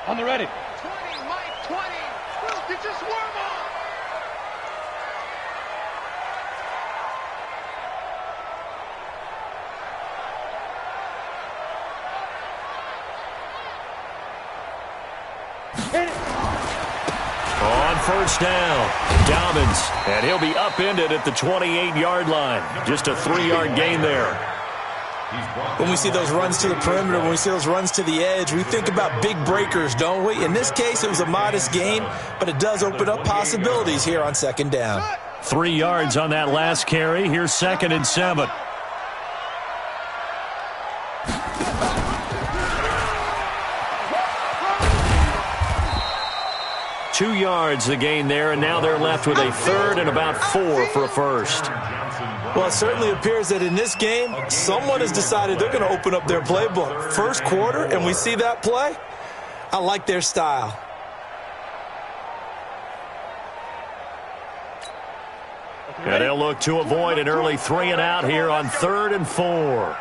On the ready. 20, Mike, 20. Get your swarm on. On first down, Dobbins, and he'll be upended at the 28-yard line. Just a 3-yard gain there. When we see those runs to the perimeter, when we see those runs to the edge, we think about big breakers, don't we? In this case, it was a modest gain, but it does open up possibilities here on second down. 3 yards on that last carry. Here's 2nd and 7. Two yards the gain there, and now they're left with a 3rd and about 4 for a first. Well, it certainly appears that in this game, someone has decided they're going to open up their playbook. First quarter, and we see that play. I like their style. And they'll look to avoid an early 3 and out here on 3rd and 4.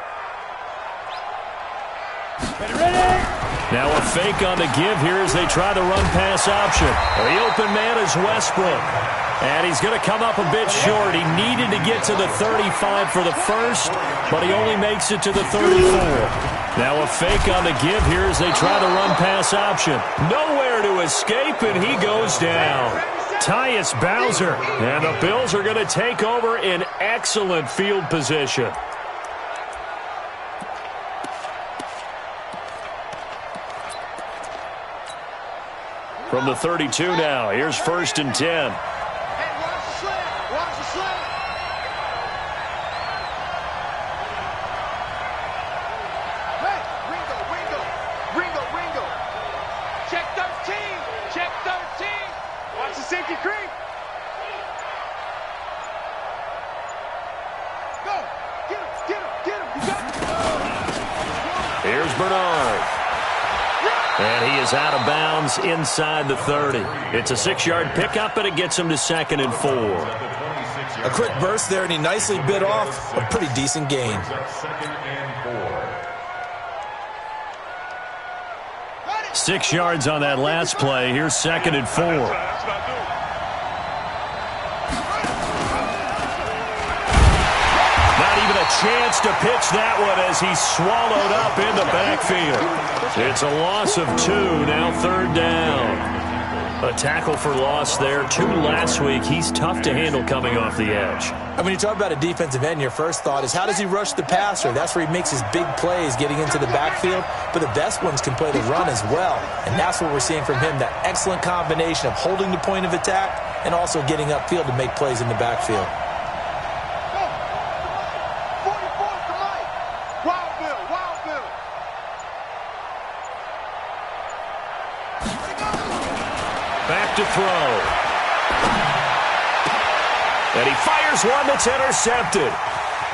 Ready. Now a fake on the give here as they try the run-pass option. The open man is Westbrook. And he's going to come up a bit short. He needed to get to the 35 for the first, but he only makes it to the 34. Now a fake on the give here as they try the run-pass option. Nowhere to escape, and he goes down. Tyus Bowser. And the Bills are going to take over in excellent field position. From the 32 now, here's 1st and 10. Hey, watch the slant. Watch the slant. Hey, Ringo. Check 13. Watch the safety creep. Go. Get him. You got it. Here's Bernard. And he is out of bounds inside the 30. It's a 6-yard pickup, and it gets him to 2nd and 4. A quick burst there, and he nicely bit off a pretty decent gain. 6 yards on that last play. Here's 2nd and 4. Chance to pitch that one as he's swallowed up in the backfield. It's a loss of 2, now 3rd down. A tackle for loss there. 2 last week. He's tough to handle coming off the edge. I mean, you talk about a defensive end, your first thought is how does he rush the passer? That's where he makes his big plays getting into the backfield. But the best ones can play the run as well. And that's what we're seeing from him, that excellent combination of holding the point of attack and also getting upfield to make plays in the backfield. Back to throw. And he fires one that's intercepted.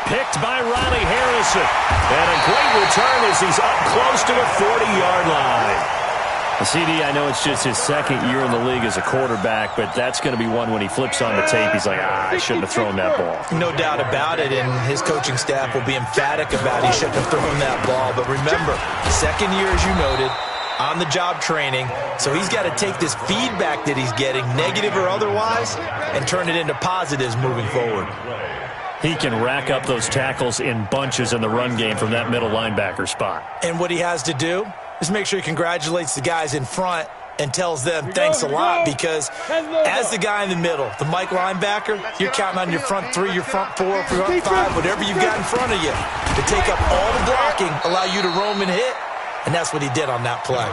Picked by Riley Harrison. And a great return as he's up close to the 40-yard line. CD, I know it's just his 2nd year in the league as a quarterback, but that's going to be one when he flips on the tape, he's like, I shouldn't have thrown that ball. No doubt about it, and his coaching staff will be emphatic about he shouldn't have thrown that ball. But remember, 2nd year, as you noted, on-the-job training, so he's got to take this feedback that he's getting, negative or otherwise, and turn it into positives moving forward. He can rack up those tackles in bunches in the run game from that middle linebacker spot. And what he has to do is make sure he congratulates the guys in front and tells them thanks a lot, because as the guy in the middle, the Mike linebacker, you're counting on your front 3, your front 4, front 5, whatever you've got in front of you to take up all the blocking, allow you to roam and hit. And that's what he did on that play.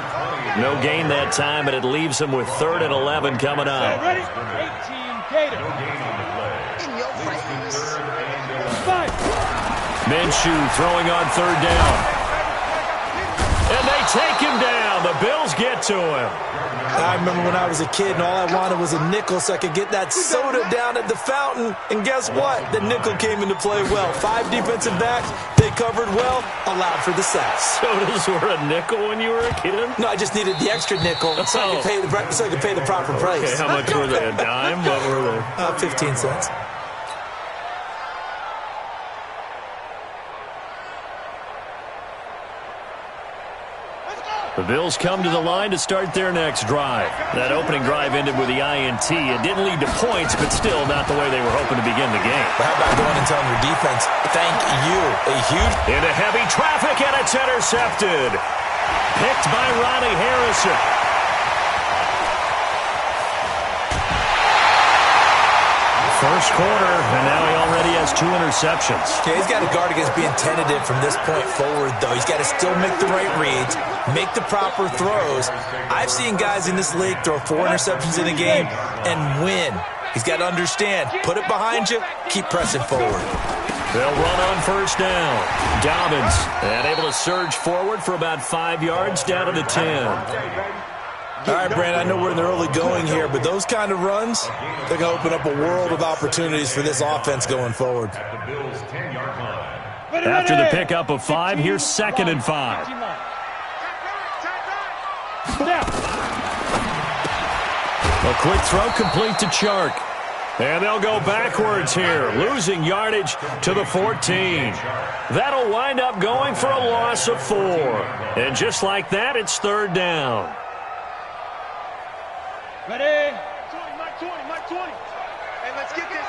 No gain that time, but it leaves him with 3rd and 11 coming up. Ready? 18 Gator. In your face. Minshew throwing on 3rd down. And they take him down. The Bills get to him. I remember when I was a kid and all I wanted was a nickel so I could get that soda down at the fountain. And guess what? The nickel came into play well. 5 defensive backs, they covered well, allowed for the sacks. Sodas were a nickel when you were a kid? No, I just needed the extra nickel so I could pay the proper price. Okay, how much were they? A dime? What were they? 15 cents. Let's go. The Bills come to the line to start their next drive. That opening drive ended with the INT. It didn't lead to points, but still not the way they were hoping to begin the game. But how about going and telling your defense, thank you, a huge... Into heavy traffic, and it's intercepted. Picked by Ronnie Harrison. First quarter, and now he already has 2 interceptions. Yeah, he's got to guard against being tentative from this point forward, though. He's got to still make the right reads, make the proper throws. I've seen guys in this league throw 4 interceptions in a game and win. He's got to understand, put it behind you, keep pressing forward. They'll run on first down. Dobbins, and able to surge forward for about 5 yards down to the 10. All right, Brand, I know we're in the early going here, but those kind of runs, they're going to open up a world of opportunities for this offense going forward. After the pickup of 5, here's 2nd and 5. A quick throw complete to Chark. And they'll go backwards here, losing yardage to the 14. That'll wind up going for a loss of 4. And just like that, it's 3rd down. Ready? Mike 20. Hey, let's get this.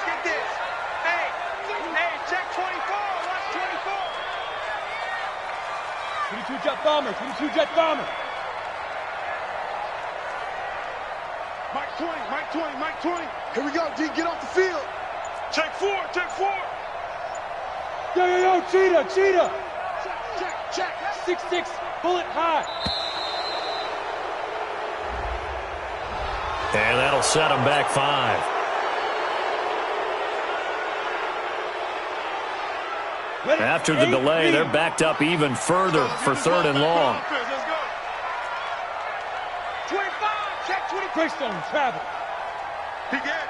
Hey, check 24. Watch 24. 22 jet bomber. Mike 20. Here we go, D. Get off the field. Check 4. Yo, cheetah. Check. 6'6", bullet high. And that'll set them back 5. After the delay, they're backed up even further for 3rd and long. Let's go. 25. Check 20. Greystone travel. Big Ed.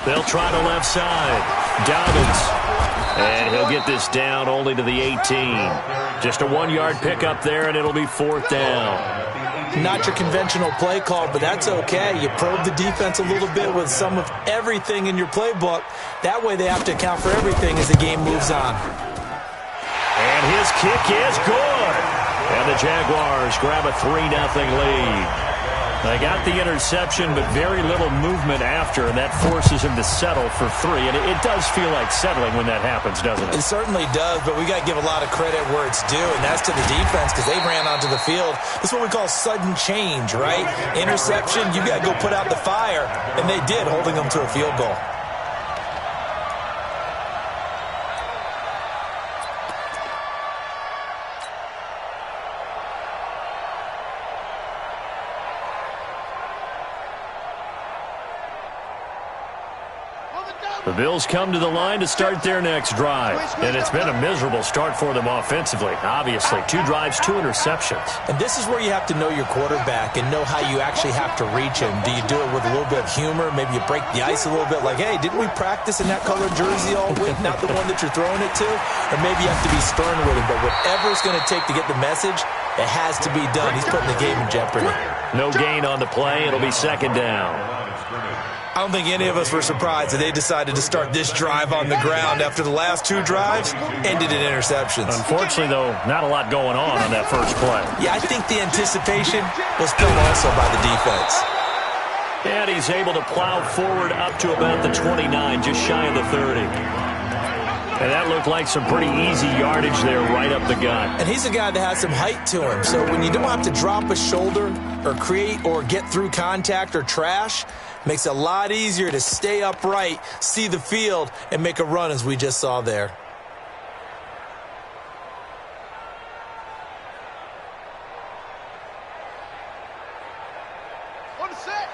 They'll try the left side. Dobbins. And he'll get this down only to the 18. Just a 1-yard pickup there, and it'll be 4th down. Not your conventional play call, but that's okay. You probe the defense a little bit with some of everything in your playbook. That way they have to account for everything as the game moves on. And his kick is good. And the Jaguars grab a 3-0 lead. They got the interception, but very little movement after, and that forces him to settle for 3. And it does feel like settling when that happens, doesn't it? It certainly does, but we got to give a lot of credit where it's due, and that's to the defense because they ran onto the field. This is what we call sudden change, right? Interception, you got to go put out the fire, and they did, holding them to a field goal. The Bills come to the line to start their next drive. And it's been a miserable start for them offensively. Obviously, 2 drives, 2 interceptions. And this is where you have to know your quarterback and know how you actually have to reach him. Do you do it with a little bit of humor? Maybe you break the ice a little bit like, hey, didn't we practice in that colored jersey all week? Not the one that you're throwing it to? Or maybe you have to be stern with him. But whatever it's going to take to get the message, it has to be done. He's putting the game in jeopardy. No gain on the play. It'll be 2nd down. I don't think any of us were surprised that they decided to start this drive on the ground after the last 2 drives ended in interceptions. Unfortunately, though, not a lot going on that first play. Yeah, I think the anticipation was felt also by the defense. And he's able to plow forward up to about the 29, just shy of the 30. And that looked like some pretty easy yardage there right up the gut. And he's a guy that has some height to him. So when you don't have to drop a shoulder or create or get through contact or trash, makes it a lot easier to stay upright, see the field, and make a run as we just saw there. On the set.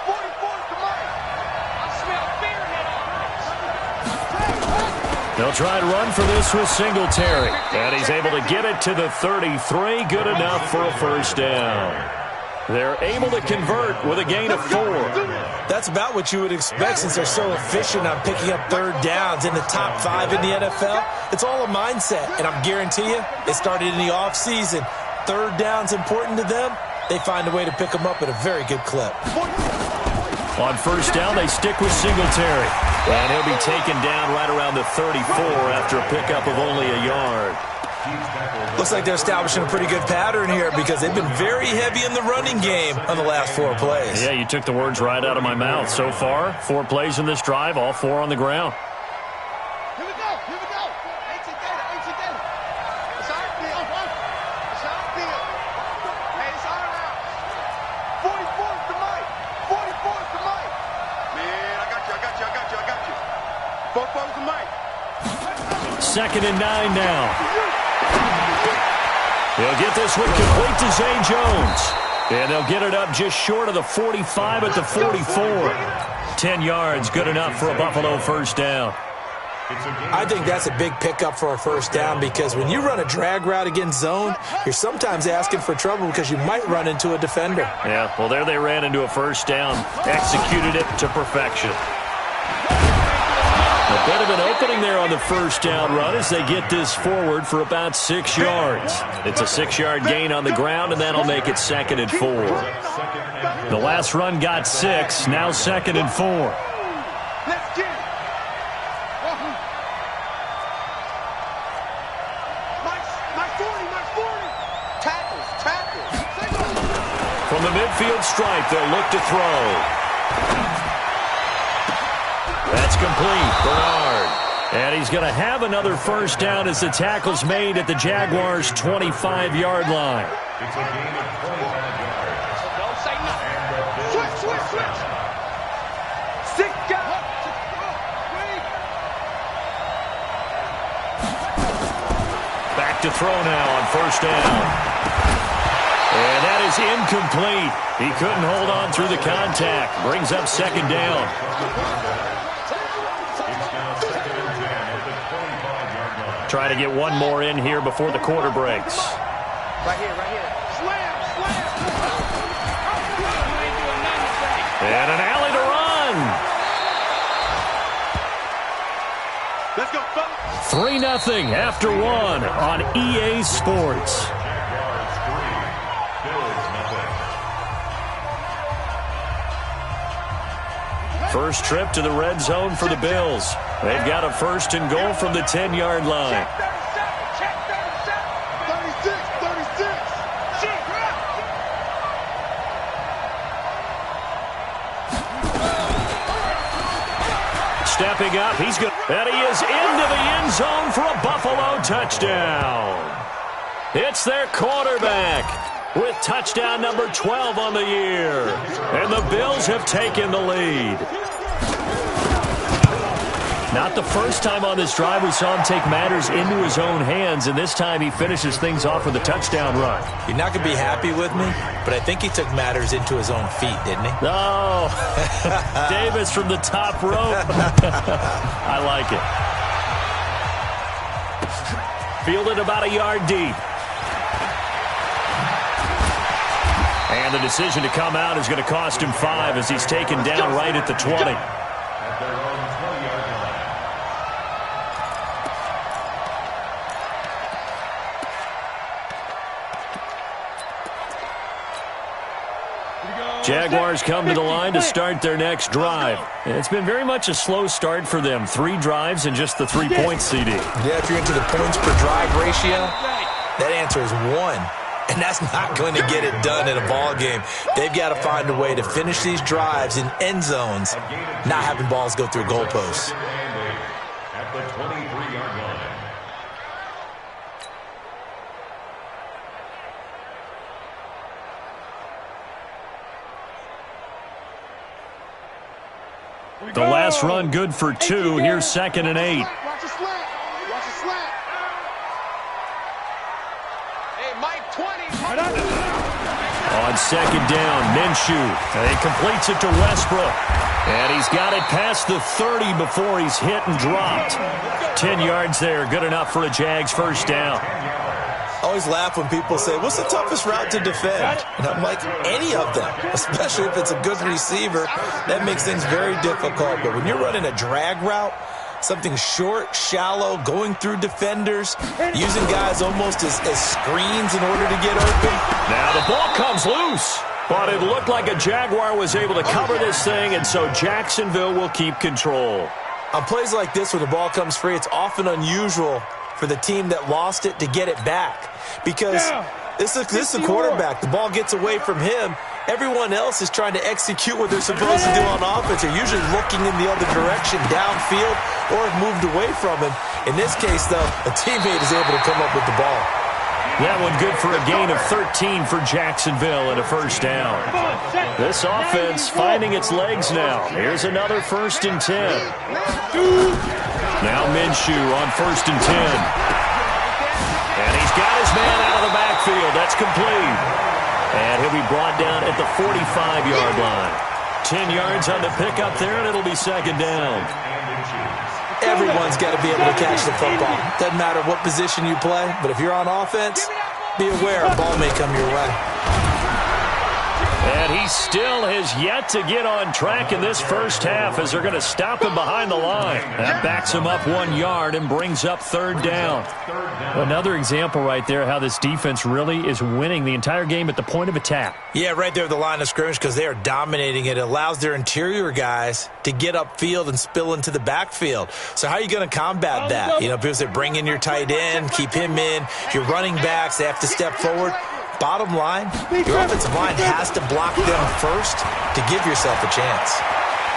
44, come on. I smell fear in They'll try to run for this with Singletary. And he's able to get it to the 33. Good enough for a 1st down. They're able to convert with a gain of 4. That's about what you would expect since they're so efficient on picking up 3rd downs in the top 5 in the NFL. It's all a mindset, and I guarantee you it started in the offseason. 3rd down's important to them. They find a way to pick them up at a very good clip. On 1st down, they stick with Singletary. And he'll be taken down right around the 34 after a pickup of only a yard. Looks like they're establishing a pretty good pattern here because they've been very heavy in the running game on the last 4 plays. Yeah, you took the words right out of my mouth. So far, 4 plays in this drive, all 4 on the ground. Here we go. Ancient data. It's our field. Hey, it's our house. 44th to Mike. Man, I got you. 4-4 to Mike. 2nd and 9 now. They'll get this one complete to Zay Jones. And they'll get it up just short of the 45 at the 44. 10 yards, good enough for a Buffalo first down. I think that's a big pickup for a first down because when you run a drag route against zone, you're sometimes asking for trouble because you might run into a defender. Yeah, well, there they ran into a first down. Executed it to perfection. A bit of an opening there on the first down run as they get this forward for about 6 yards. It's a 6-yard gain on the ground, and that'll make it 2nd and 4. The last run got 6, now 2nd and 4. Let's get it. My 40. Tackles. From the midfield stripe, they'll look to throw. That's complete. Bernard. And he's going to have another first down as the tackle's made at the Jaguars' 25-yard line. It's a gain of 25 yards. Don't say nothing. Switch. 6 guys. Back to throw now on first down. And that is incomplete. He couldn't hold on through the contact. Brings up 2nd down. Trying to get one more in here before the quarter breaks. Right here. Slam. And an alley to run. Let's go, fellas. 3-0 after 1 on EA Sports. First trip to the red zone for the Bills. They've got a 1st and goal from the 10-yard line. Check 37. 36. Stepping up, and he is into the end zone for a Buffalo touchdown. It's their quarterback with touchdown number 12 on the year. And the Bills have taken the lead. Not the first time on this drive we saw him take matters into his own hands, and this time he finishes things off with a touchdown run. You're not going to be happy with me, but I think he took matters into his own feet, didn't he? No. Davis from the top rope. I like it. Fielded about a yard deep. And the decision to come out is going to cost him 5 as he's taken down right at the 20. Jaguars come to the line to start their next drive. It's been very much a slow start for them. 3 drives and just the 3-point CD. Yeah, if you're into the points per drive ratio, that answer is 1. And that's not going to get it done in a ball game. They've got to find a way to finish these drives in end zones, not having balls go through goalposts. At the 23-yard line. The last run good for 2. Here's 2nd and 8. Watch a slant. Hey, Mike, 20. On 2nd down, Minshew. And he completes it to Westbrook. And he's got it past the 30 before he's hit and dropped. 10 yards there, good enough for a Jags first down. I always laugh when people say, what's the toughest route to defend? And I'm like, any of them, especially if it's a good receiver. That makes things very difficult. But when you're running a drag route, something short, shallow, going through defenders, using guys almost as screens in order to get open. Now the ball comes loose, but it looked like a Jaguar was able to cover this thing, and so Jacksonville will keep control. On plays like this where the ball comes free, it's often unusual for the team that lost it to get it back because this is a quarterback. The ball gets away from him. Everyone else is trying to execute what they're supposed to do on offense. They're usually looking in the other direction, downfield, or have moved away from him. In this case, though, a teammate is able to come up with the ball. That one good for a gain of 13 for Jacksonville and a first down. This offense finding its legs now. Here's another 1st and 10. Now Minshew on 1st and 10. And he's got his man out of the backfield. That's complete. And he'll be brought down at the 45-yard line. 10 yards on the pickup there, and it'll be 2nd down. Everyone's got to be able to catch the football. Doesn't matter what position you play, but if you're on offense, be aware a ball may come your way. And he still has yet to get on track in this first half as they're going to stop him behind the line. That backs him up 1 yard and brings up 3rd down. Another example right there how this defense really is winning the entire game at the point of attack. Yeah, right there at the line of scrimmage because they are dominating it. It allows their interior guys to get upfield and spill into the backfield. So how are you going to combat that? You know, because they bring in your tight end, keep him in. Your running backs, they have to step forward. Bottom line, your offensive line has to block them first to give yourself a chance.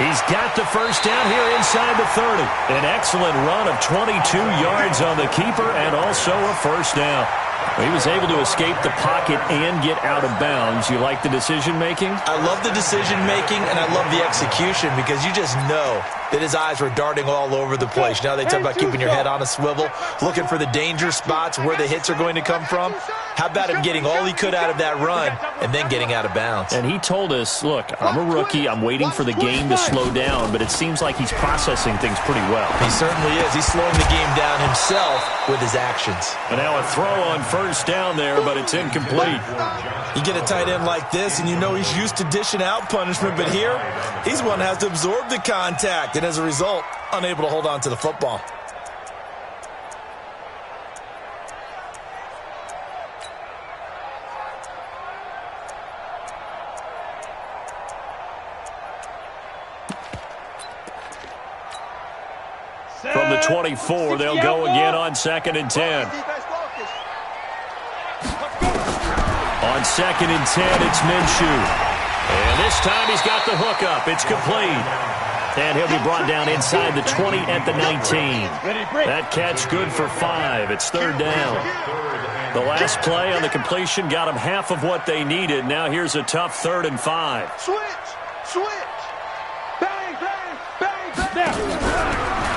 He's got the first down here inside the 30. An excellent run of 22 yards on the keeper and also a first down. He was able to escape the pocket and get out of bounds. You like the decision-making? I love the decision-making, and I love the execution because you just know that his eyes were darting all over the place. Now they talk about keeping your head on a swivel, looking for the danger spots where the hits are going to come from. How about him getting all he could out of that run and then getting out of bounds? And he told us, look, I'm a rookie. I'm waiting for the game to slow down, but it seems like he's processing things pretty well. He certainly is. He's slowing the game down himself with his actions. And now a throw on first down there, but it's incomplete. You get a tight end like this, and you know he's used to dishing out punishment, but here, he's one that has to absorb the contact, and as a result, unable to hold on to the football. From the 24, they'll go again on 2nd and 10. On 2nd and 10, it's Minshew. And this time he's got the hook up. It's complete. And he'll be brought down inside the 20 at the 19. That catch good for 5. It's 3rd down. The last play on the completion got them half of what they needed. Now here's a tough 3rd and 5. Switch. Bang, bang, bang, bang.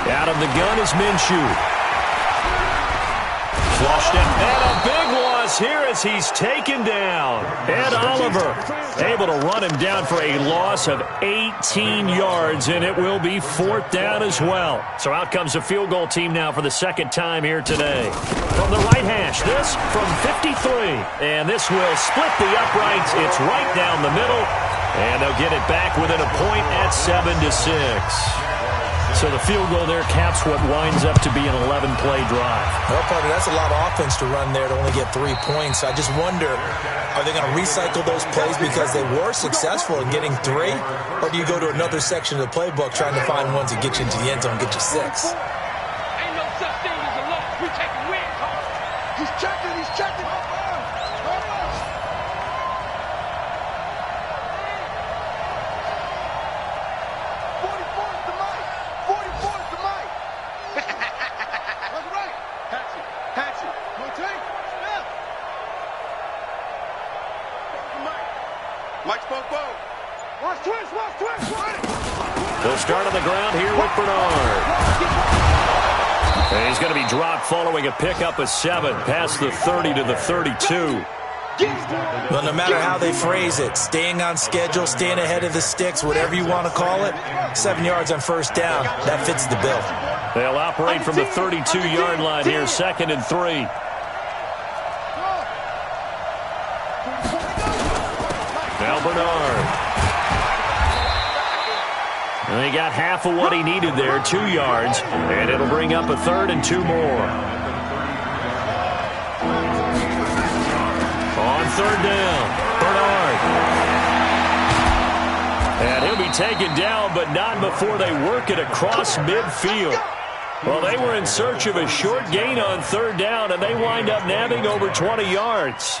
Out of the gun is Minshew. Flushed it. And a big loss here as he's taken down. Ed Oliver able to run him down for a loss of 18 yards, and it will be 4th down as well. So out comes the field goal team now for the 2nd time here today. From the right hash, this from 53. And this will split the uprights. It's right down the middle. And they'll get it back within a point at 7-6. So the field goal there caps what winds up to be an 11-play drive. Well, partner, that's a lot of offense to run there to only get 3 points. I just wonder, are they going to recycle those plays because they were successful in getting 3? Or do you go to another section of the playbook trying to find ones that get you into the end zone and get you 6? Ain't no such thing as a loss. We taking wins home. He's checking. They'll start on the ground here with Bernard. And he's going to be dropped following a pickup of 7 past the 30 to the 32. Well, no matter how they phrase it, staying on schedule, staying ahead of the sticks, whatever you want to call it, 7 yards on first down, that fits the bill. They'll operate from the 32-yard line here, 2nd and 3. Now Bernard. And he got half of what he needed there, 2 yards, and it'll bring up a 3rd and 2 more. On 3rd down, Bernard. And he'll be taken down, but not before they work it across midfield. Well, they were in search of a short gain on third down, and they wind up nabbing over 20 yards.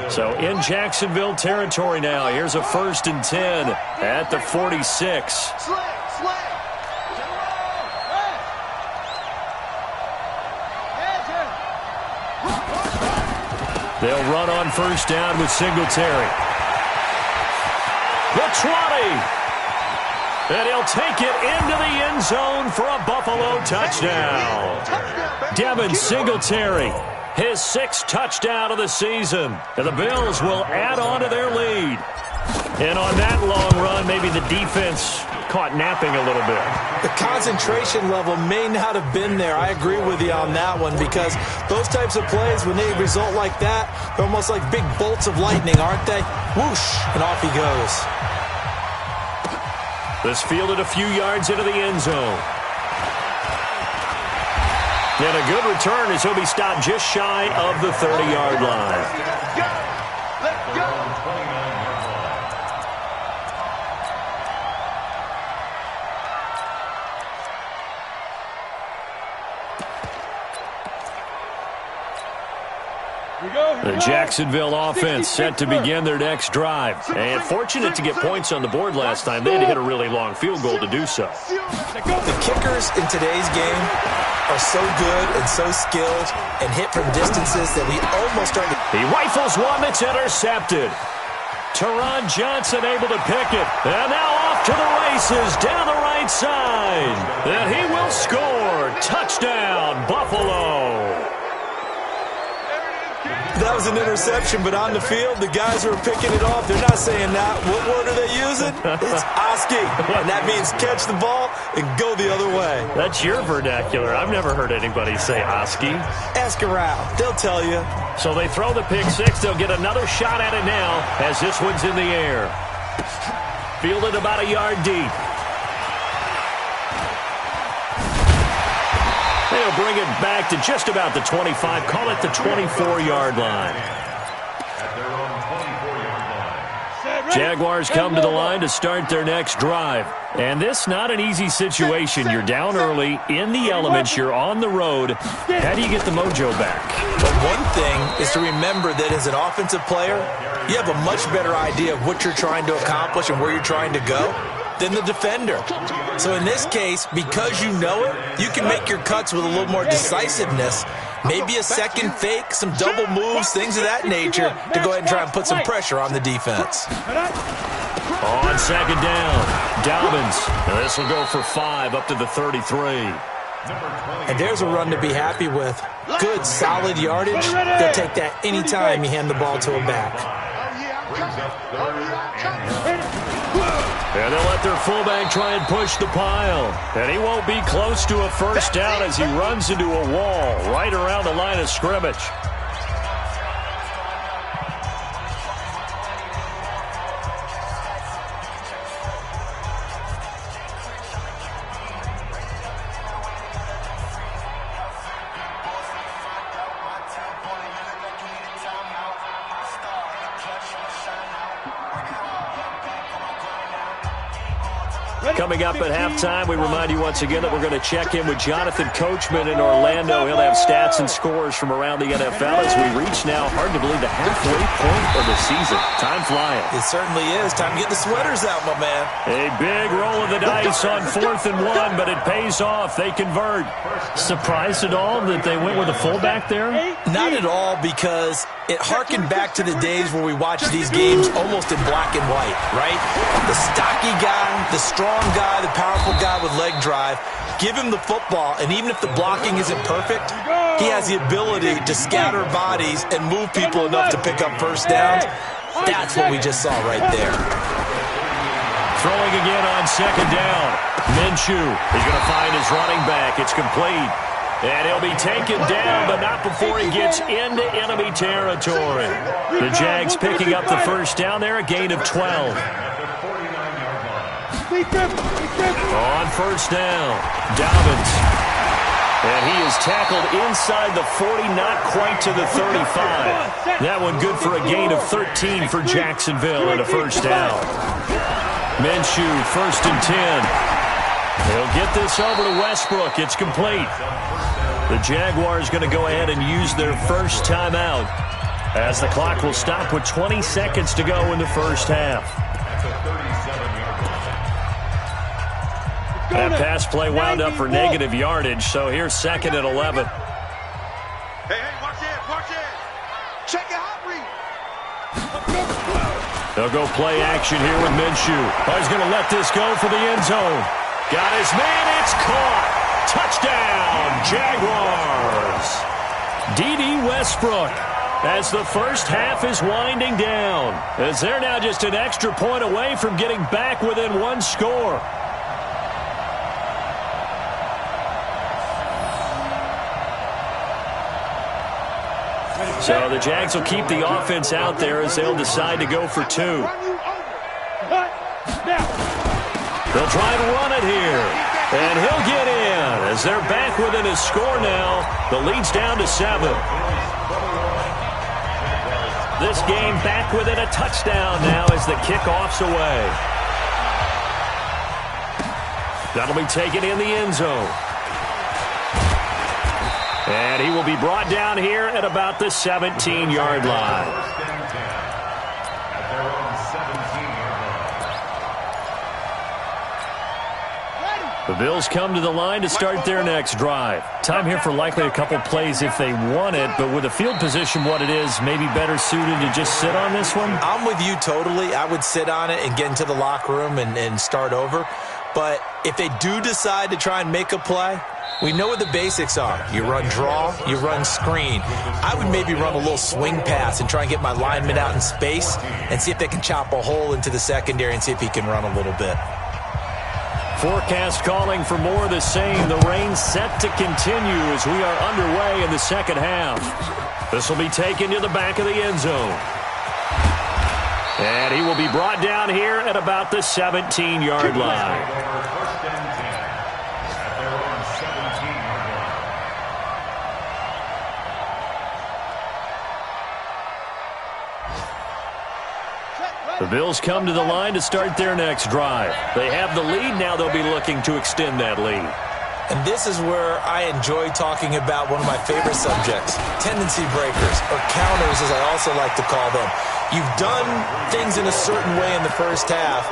So in Jacksonville territory now. Here's a 1st and 10 at the 46. They'll run on 1st down with Singletary. The 20. And he'll take it into the end zone for a Buffalo touchdown. Devin Singletary, his 6th touchdown of the season. And the Bills will add on to their lead. And on that long run, maybe the defense caught napping a little bit. The concentration level may not have been there. I agree with you on that one, because those types of plays, when they result like that, they're almost like big bolts of lightning, aren't they? Whoosh, and off he goes. This fielded a few yards into the end zone. And a good return as he'll be stopped just shy of the 30-yard line. Let's go. The Jacksonville offense set to begin their next drive. And fortunate to get points on the board last time. They had to hit a really long field goal to do so. The kickers in today's game are so good and so skilled and hit from distances that we almost start to... He rifles one that's intercepted. Teron Johnson able to pick it. And now off to the races down the right side. And he will score. Touchdown, Buffalo. That was an interception, but on the field, the guys who are picking it off, they're not saying that. What word are they using? It's Oski, and that means catch the ball and go the other way. That's your vernacular. I've never heard anybody say Oski. Ask around. They'll tell you. So they throw the pick six. They'll get another shot at it now as this one's in the air. Fielded about a yard deep. They'll bring it back to just about the 25. Call it the 24-yard line. Jaguars come to the line to start their next drive. And this not an easy situation. You're down early, in the elements, you're on the road. How do you get the mojo back? Well, one thing is to remember that as an offensive player, you have a much better idea of what you're trying to accomplish and where you're trying to go than the defender. So in this case, because you know it, you can make your cuts with a little more decisiveness. Maybe a second fake, some double moves, things of that nature to go ahead and try and put some pressure on the defense. On second down, Dobbins. And this will go for 5 up to the 33. And there's a run to be happy with. Good, solid yardage. They'll take that anytime you hand the ball to him back. And they'll let their fullback try and push the pile. And he won't be close to a first down as he runs into a wall right around the line of scrimmage. Coming up at halftime, we remind you once again that we're going to check in with Jonathan Coachman in Orlando. He'll have stats and scores from around the NFL as we reach now, hard to believe, the halfway point of the season. Time flying. It certainly is. Time to get the sweaters out, my man. A big roll of the dice on 4th and 1, but it pays off. They convert. Surprised at all that they went with a fullback there? Not at all, because it harkened back to the days where we watched these games almost in black and white, right? The stocky guy, the strong guy, the powerful guy with leg drive. Give him the football, and even if the blocking isn't perfect, he has the ability to scatter bodies and move people enough to pick up first downs. That's what we just saw right there. Throwing again on second down. Minshew is going to find his running back. It's complete. And he'll be taken down, but not before he gets into enemy territory. The Jags picking up the first down there, a gain of 12. On first down, Dobbins. And he is tackled inside the 40, not quite to the 35. That one good for a gain of 13 for Jacksonville and a first down. Minshew, 1st and 10. He'll get this over to Westbrook. It's complete. The Jaguars going to go ahead and use their first timeout as the clock will stop with 20 seconds to go in the first half. That pass play wound up for negative yardage, so here's 2nd and 11. Hey, watch it. Check your hot read. They'll go play action here with Minshew. Oh, he's going to let this go for the end zone. Got his man. It's caught. Touchdown, Jaguars. D.D. Westbrook as the first half is winding down, as they're now just an extra point away from getting back within one score. So the Jags will keep the offense out there as they'll decide to go for 2. They'll try to run it here. And he'll get in as they're back within a score now. The lead's down to 7. This game back within a touchdown now as the kickoff's away. That'll be taken in the end zone. And he will be brought down here at about the 17-yard line. The Bills come to the line to start their next drive. Time here for likely a couple plays if they want it, but with the field position what it is, maybe better suited to just sit on this one? I'm with you totally. I would sit on it and get into the locker room and start over. But if they do decide to try and make a play, we know what the basics are. You run draw, you run screen. I would maybe run a little swing pass and try and get my lineman out in space and see if they can chop a hole into the secondary and see if he can run a little bit. Forecast calling for more of the same. The rain set to continue as we are underway in the second half. This will be taken to the back of the end zone. And he will be brought down here at about the 17-yard line. The Bills come to the line to start their next drive. They have the lead. Now they'll be looking to extend that lead. And this is where I enjoy talking about one of my favorite subjects, tendency breakers, or counters as I also like to call them. You've done things in a certain way in the first half,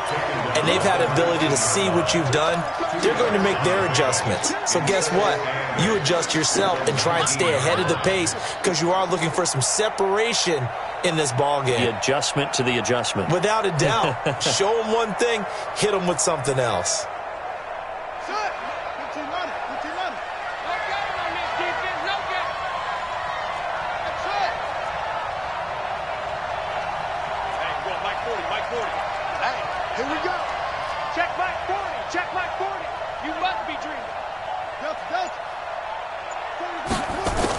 and they've had ability to see what you've done. They're going to make their adjustments. So guess what? You adjust yourself and try and stay ahead of the pace because you are looking for some separation in this ball game. The adjustment to the adjustment. Without a doubt. Show them one thing, hit them with something else.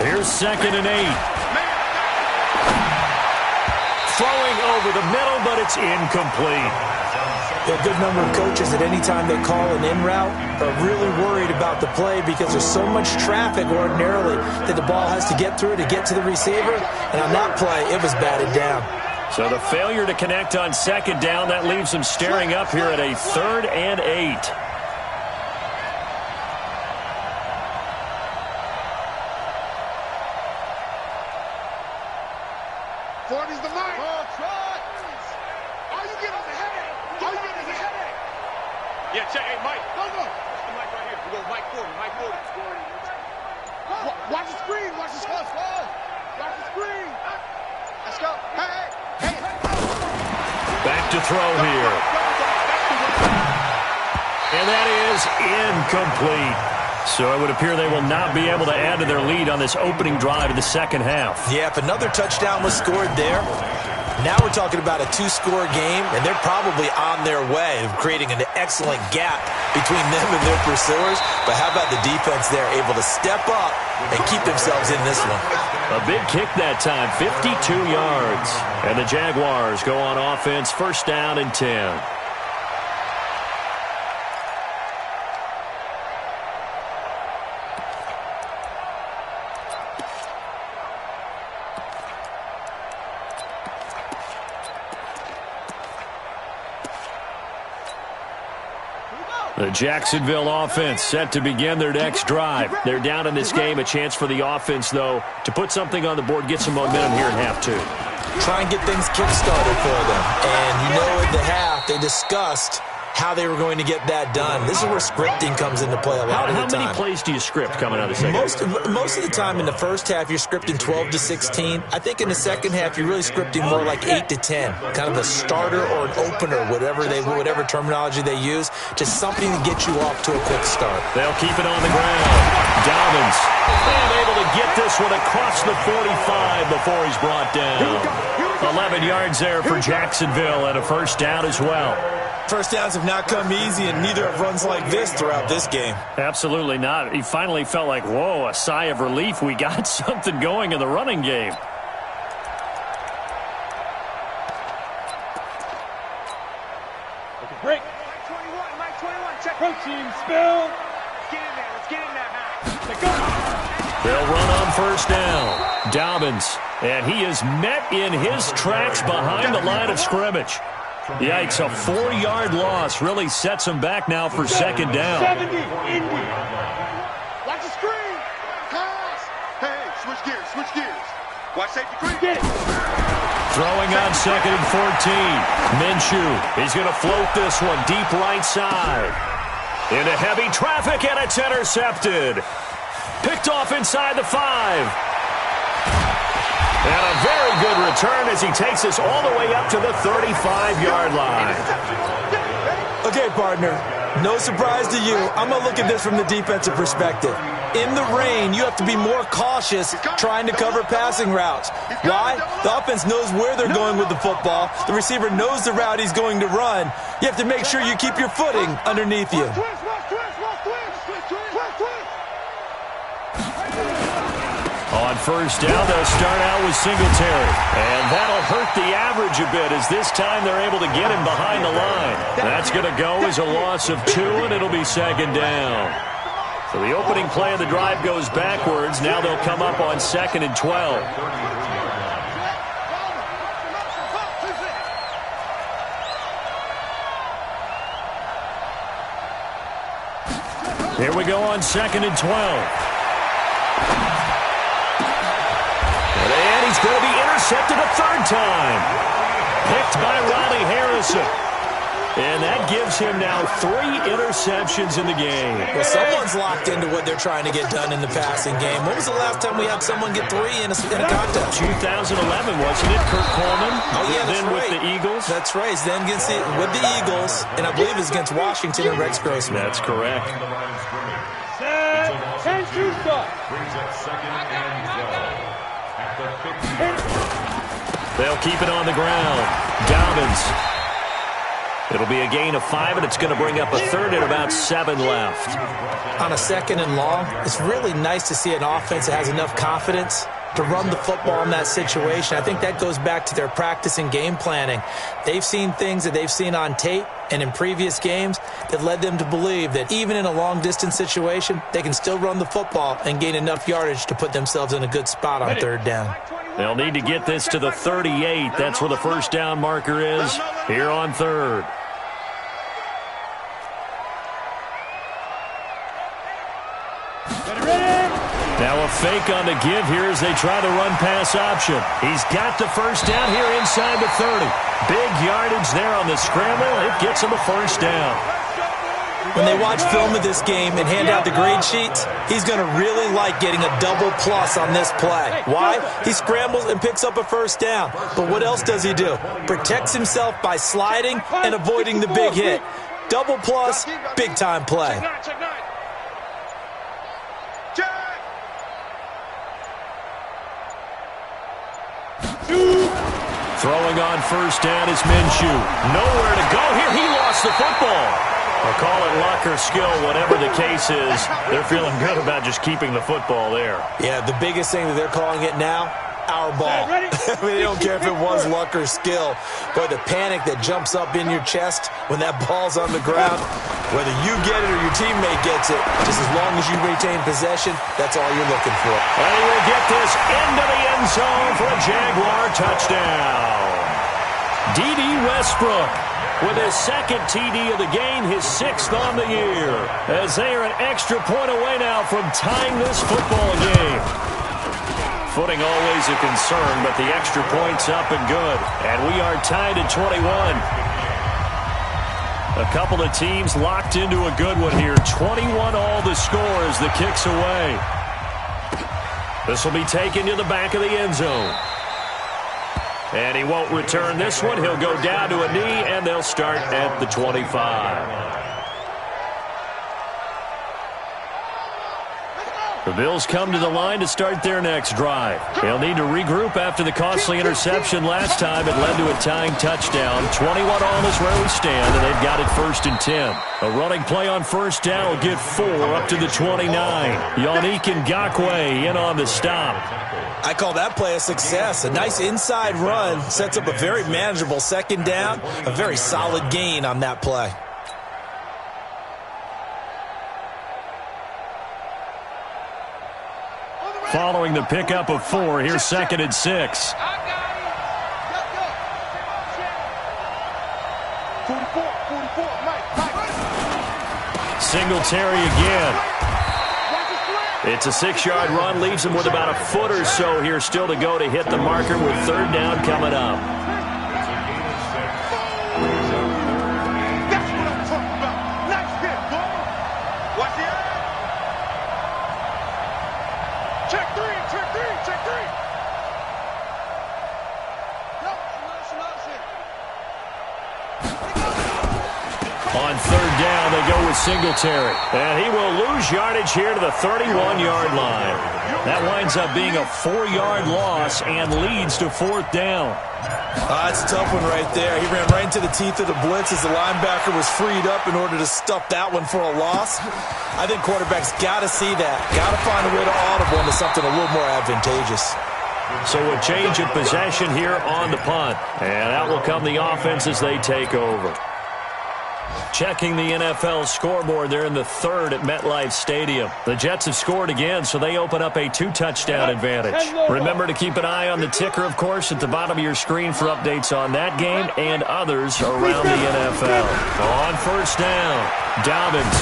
Here's 2nd and 8. Throwing over the middle, but it's incomplete. A good number of coaches at any time they call an in route are really worried about the play because there's so much traffic ordinarily that the ball has to get through to get to the receiver. And on that play, it was batted down. So the failure to connect on 2nd down, that leaves them staring up here at a 3rd and 8. To throw here. And that is incomplete. So it would appear they will not be able to add to their lead on this opening drive of the second half. Yeah, if another touchdown was scored there, now we're talking about a 2-score game, and they're probably on their way of creating an excellent gap between them and their pursuers. But how about the defense there, able to step up and keep themselves in this one? A big kick that time, 52 yards. And the Jaguars go on offense, 1st down and 10. The Jacksonville offense set to begin their next drive. They're down in this game. A chance for the offense, though, to put something on the board, get some momentum here in half two. Try and get things kick-started for them. And you know at the half, they discussed how they were going to get that done. This is where scripting comes into play a lot of the time. How many plays do you script coming out of the second? Most of the time in the first half, you're scripting 12 to 16. I think in the second half, you're really scripting more like 8 to 10. Kind of a starter or an opener, whatever terminology they use. Just something to get you off to a quick start. They'll keep it on the ground. Dobbins, and able to get this one across the 45 before he's brought down. 11 yards there for Jacksonville and a first down as well. First downs have not come easy, and neither have runs like this throughout this game. Absolutely not. He finally felt like, whoa, a sigh of relief. We got something going in the running game. Take a break. Mike 21, check. Protein spill. Let's get in there. Let's go. They'll run on first down. Dobbins, and he is met in his tracks behind the line of scrimmage. Yikes, a 4-yard loss really sets him back now for second down. 70, Indy. Watch the screen. Pass. Hey, switch gears. Watch safety green. Get it. Throwing on second and 14. Minshew, he's going to float this one deep right side. Into heavy traffic, and it's intercepted. Picked off inside the 5. And a very good return as he takes this all the way up to the 35-yard line. Okay, partner, no surprise to you. I'm going to look at this from the defensive perspective. In the rain, you have to be more cautious trying to cover passing routes. Why? The offense knows where they're going with the football. The receiver knows the route he's going to run. You have to make sure you keep your footing underneath you. On first down, they'll start out with Singletary. And that'll hurt the average a bit as this time they're able to get him behind the line. That's going to go as a loss of 2, and it'll be second down. So the opening play of the drive goes backwards. Now they'll come up on second and 12. Here we go on second and 12. And he's going to be intercepted a third time. Picked by Ronnie Harrison. And that gives him now 3 interceptions in the game. Well, someone's locked into what they're trying to get done in the passing game. When was the last time we had someone get 3 in a contest? 2011, wasn't it? Kurt Coleman. Oh, yeah, that's then right. With the Eagles. That's right. Then with the Eagles, and I believe it's against Washington and Rex Grossman. That's correct. Set. 10 shoot stop. Brings up second and 12. At the 50. They'll keep it on the ground. Dobbins. It'll be a gain of 5, and it's going to bring up a third and about 7 left. On a second and long, it's really nice to see an offense that has enough confidence to run the football in that situation. I think that goes back to their practice and game planning. They've seen things that they've seen on tape and in previous games that led them to believe that even in a long-distance situation, they can still run the football and gain enough yardage to put themselves in a good spot on third down. They'll need to get this to the 38. That's where the first down marker is here on third. Now a fake on the give here as they try the run-pass option. He's got the first down here inside the 30. Big yardage there on the scramble. It gets him a first down. When they watch film of this game and hand out the grade sheets, he's going to really like getting a double plus on this play. Why? He scrambles and picks up a first down. But what else does he do? Protects himself by sliding and avoiding the big hit. Double plus, big-time play. Throwing on first down is Minshew. Nowhere to go here. He lost the football. I'll call it luck or skill, whatever the case is. They're feeling good about just keeping the football there. Yeah, the biggest thing that they're calling it now, our ball. I mean, they don't care if it was luck or skill. But the panic that jumps up in your chest when that ball's on the ground, whether you get it or your teammate gets it, just as long as you retain possession, that's all you're looking for. And he will get this into the end zone for a Jaguar touchdown. D.D. Westbrook. with his second TD of the game, his 6th on the year, as they are an extra point away now from tying this football game. Footing always a concern, but the extra point's up and good. And we are tied at 21. A couple of teams locked into a good one here. 21 all the score as the kick's away. This will be taken to the back of the end zone. And he won't return this one. He'll go down to a knee, and they'll start at the 25. The Bills come to the line to start their next drive. They'll need to regroup after the costly interception last time. It led to a tying touchdown. 21 all is where we stand, and they've got it 1st and 10. A running play on 1st down will get 4 up to the 29. Yannick Ngakoue in on the stop. I call that play a success. A nice inside run sets up a very manageable 2nd down. A very solid gain on that play. Following the pickup of 4, here's 2nd and 6. 44, Mike. Singletary again. It's a 6-yard run, leaves him with about a foot or so here still to go to hit the marker with 3rd down coming up. That's what I'm talking about. Nice hit, boy. Watch it. Check 3. On 3rd down, they go with Singletary. And he will lose yardage here to the 31-yard line. That winds up being a 4-yard loss and leads to 4th down. That's a tough one right there. He ran right into the teeth of the blitz as the linebacker was freed up in order to stuff that one for a loss. I think quarterbacks got to see that. Got to find a way to audible into something a little more advantageous. So a change of possession here on the punt. And out will come the offense as they take over. Checking the NFL scoreboard, they're in the 3rd at MetLife Stadium. The Jets have scored again, so they open up a 2-touchdown advantage. Remember to keep an eye on the ticker, of course, at the bottom of your screen for updates on that game and others around the NFL. On 1st down, Dobbins.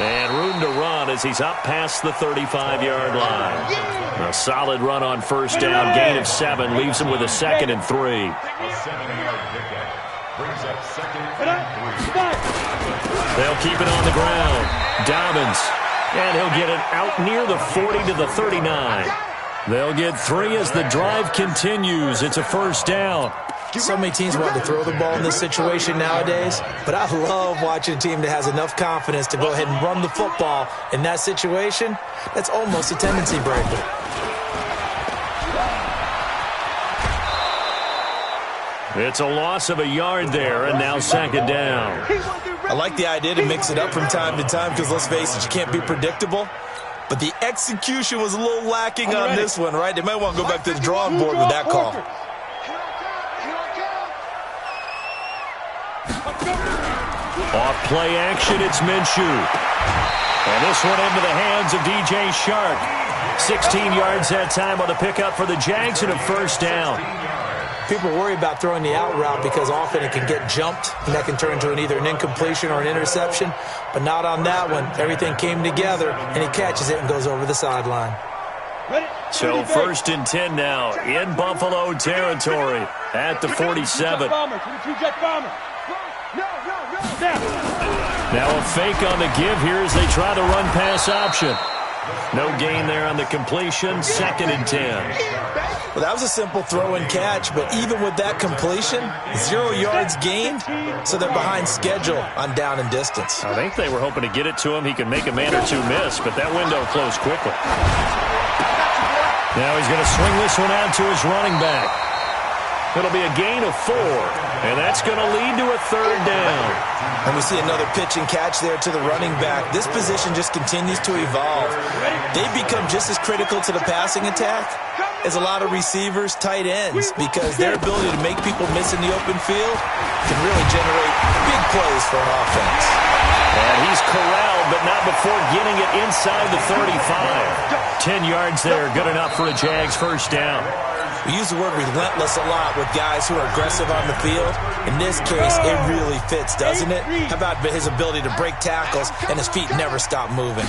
And room to run as he's up past the 35-yard line. A solid run on 1st down, gain of 7, leaves him with a 2nd and 3. A 7-yard pickup brings up 2nd and 3. They'll keep it on the ground. Dobbins. And he'll get it out near the 40 to the 39. They'll get 3 as the drive continues. It's a 1st down. So many teams want to throw the ball in this situation nowadays, but I love watching a team that has enough confidence to go ahead and run the football in that situation. That's almost a tendency breaker. It's a loss of a yard there, and now 2nd down. I like the idea to mix it up from time to time because, let's face it, you can't be predictable. But the execution was a little lacking on this one, right? They might want to go back to the drawing board with that call. Off play action, it's Minshew. And this one into the hands of DJ Shark. 16 yards that time on the pickup for the Jags and a 1st down. People worry about throwing the out route because often it can get jumped, and that can turn into either an incompletion or an interception. But not on that one. Everything came together, and he catches it and goes over the sideline. So 1st and 10 now in Buffalo territory at the 47. Now a fake on the give here as they try the run-pass option. No gain there on the completion, 2nd and 10. Well, that was a simple throw and catch, but even with that completion, 0 yards gained, so they're behind schedule on down and distance. I think they were hoping to get it to him. He could make a man or two miss, but that window closed quickly. Now he's going to swing this one out to his running back. It'll be a gain of 4, and that's going to lead to a 3rd down. And we see another pitch and catch there to the running back. This position just continues to evolve. They've become just as critical to the passing attack as a lot of receivers, tight ends, because their ability to make people miss in the open field can really generate big plays for an offense. And he's corralled, but not before getting it inside the 35. 10 yards there, good enough for a Jags 1st down. We use the word relentless a lot with guys who are aggressive on the field. In this case, it really fits, doesn't it? How about his ability to break tackles and his feet never stop moving?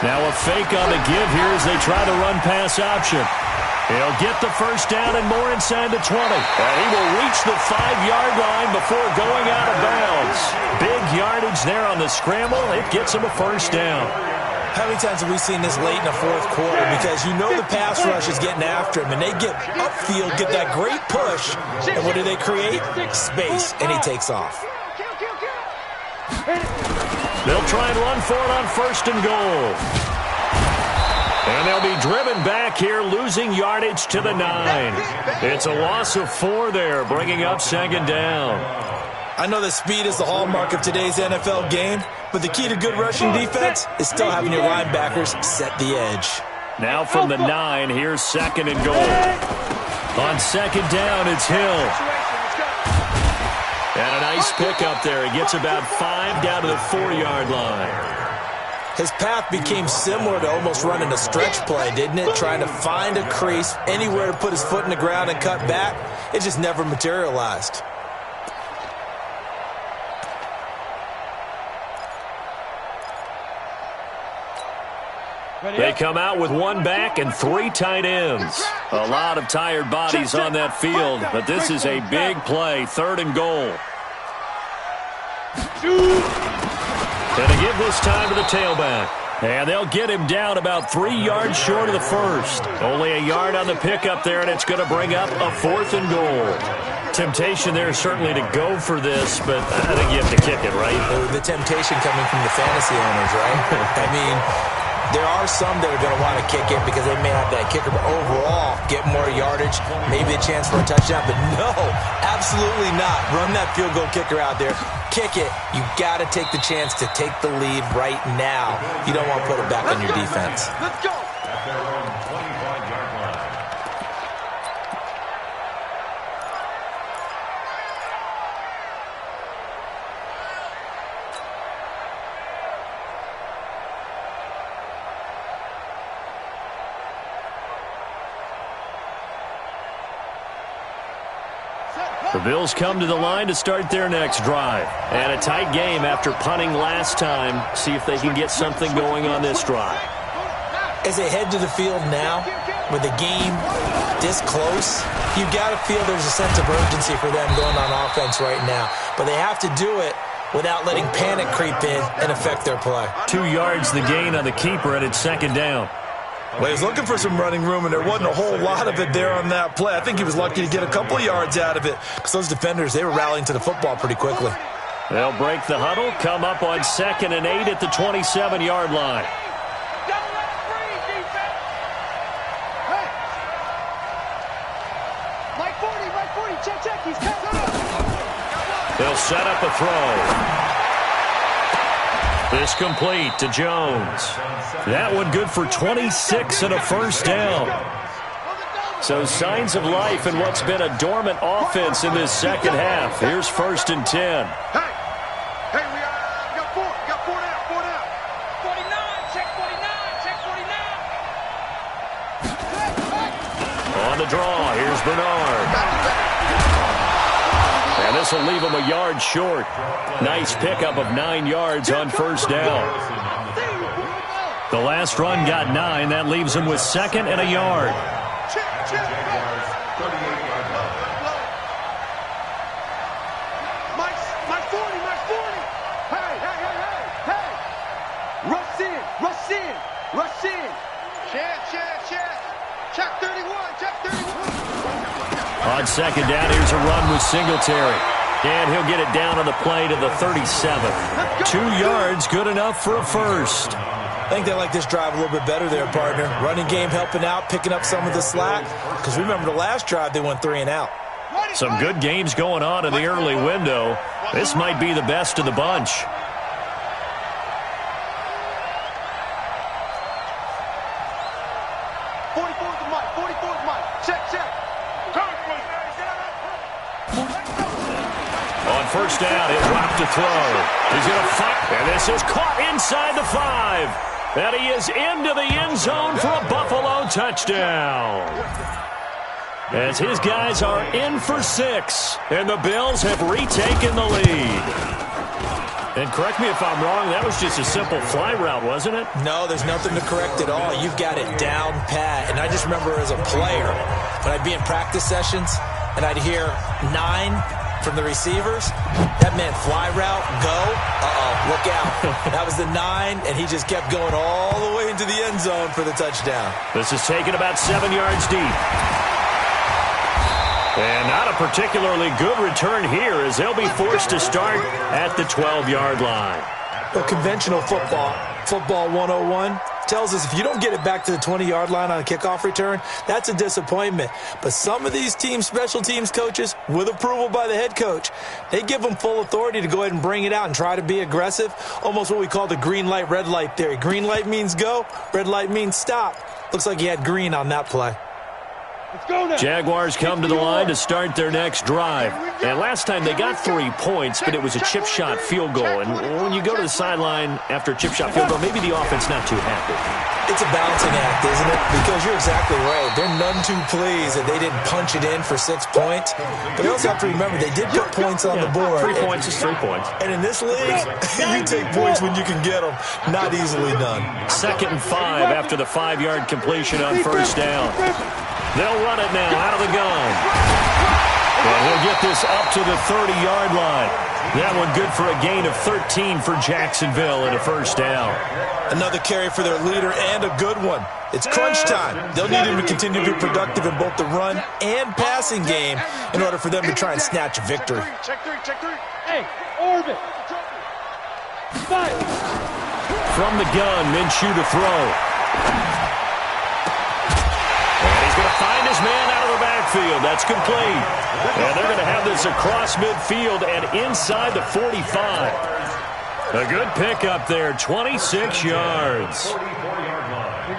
Now a fake on the give here as they try the run-pass option. He'll get the first down and more inside the 20. And he will reach the 5-yard line before going out of bounds. Big yardage there on the scramble. It gets him a first down. How many times have we seen this late in the fourth quarter? Because you know the pass rush is getting after him, and they get upfield, get that great push, and what do they create? Space, and he takes off. They'll try and run for it on first and goal. And they'll be driven back here, losing yardage to the 9. It's a loss of 4 there, bringing up second down. I know that speed is the hallmark of today's NFL game, but the key to good rushing defense is still having your linebackers set the edge. Now from the 9, here's second and goal. On second down, it's Hill. And a nice pickup there. He gets about 5 down to the 4-yard line. His path became similar to almost running a stretch play, didn't it? Trying to find a crease, anywhere to put his foot in the ground and cut back. It just never materialized. They come out with 1 back and 3 tight ends. A lot of tired bodies on that field, but this is a big play, third and goal. And they give this time to the tailback. And they'll get him down about 3 yards short of the first. Only a yard on the pickup there, and it's going to bring up a 4th and goal. Temptation there certainly to go for this, but I think you have to kick it, right? The temptation coming from the fantasy owners, right? I mean, there are some that are going to want to kick it because they may have that kicker, but overall, get more yardage, maybe a chance for a touchdown. But no, absolutely not. Run that field goal kicker out there. Kick it. You got to take the chance to take the lead right now. You don't want to put it back on your defense. Let's go. At their own 25-yard line. The Bills come to the line to start their next drive. And a tight game after punting last time. See if they can get something going on this drive. As they head to the field now, with the game this close, you got to feel there's a sense of urgency for them going on offense right now. But they have to do it without letting panic creep in and affect their play. 2 yards the gain on the keeper, and it's second down. Well, he was looking for some running room, and there wasn't a whole lot of it there on that play. I think he was lucky to get a couple of yards out of it because those defenders, they were rallying to the football pretty quickly. They'll break the huddle, come up on 2nd and 8 at the 27-yard line. Check, he's coming. They'll set up a throw. This complete to Jones. That one good for 26 and a first down. So signs of life in what's been a dormant offense in this second half. Here's 1st and 10. Hey, we got 4. Got 4 down. 49, check 49. On the draw, here's Bernard. And this will leave him a yard short. Nice pickup of 9 yards on first down. The last run got 9. That leaves him with 2nd and a yard. My 40. Hey. Rush in. Check 31. On second down, here's a run with Singletary. And he'll get it down on the play to the 37. 2 yards, good enough for a first. I think they like this drive a little bit better there, partner. Running game helping out, picking up some of the slack. Because remember the last drive, they went 3 and out. Some good games going on in the early window. This might be the best of the bunch. On first down, he'll drop to throw. He's going to fire, and this is caught inside the 5. And he is into the end zone for a Buffalo touchdown. as his guys are in for 6, and the Bills have retaken the lead. And correct me if I'm wrong, that was just a simple fly route, wasn't it? No, there's nothing to correct at all. You've got it down pat. And I just remember as a player, when I'd be in practice sessions and I'd hear 9 from the receivers, that meant fly route, go, look out. That was the 9, and he just kept going all the way into the end zone for the touchdown. This is taken about 7 yards deep. And not a particularly good return here as they'll be forced to start at the 12-yard line. Well, conventional football 101, tells us if you don't get it back to the 20-yard line on a kickoff return, that's a disappointment. But some of these teams, special teams coaches, with approval by the head coach, they give them full authority to go ahead and bring it out and try to be aggressive, almost what we call the green light, red light theory. Green light means go, red light means stop. Looks like he had green on that play. Jaguars come to the line to start their next drive. And last time they got 3 points, but it was a chip shot field goal. And when you go to the sideline after a chip shot field goal, maybe the offense not too happy. It's a balancing act, isn't it? Because you're exactly right. They're none too pleased that they didn't punch it in for 6 points. But you also have to remember they did put points on the board. 3 points is 3 points. And in this league, you take points when you can get them. Not easily done. 2nd and 5 after the 5-yard completion on first down. They'll run it now out of the gun. And he'll get this up to the 30-yard line. That one good for a gain of 13 for Jacksonville and a first down. Another carry for their leader and a good one. It's crunch time. They'll need him to continue to be productive in both the run and passing game in order for them to try and snatch a victory. Check three. Hey, orbit. Five. From the gun, Minshew to throw. And he's going to find his man out of the backfield. That's complete. And they're going to have this across midfield and inside the 45. A good pickup there, 26 yards.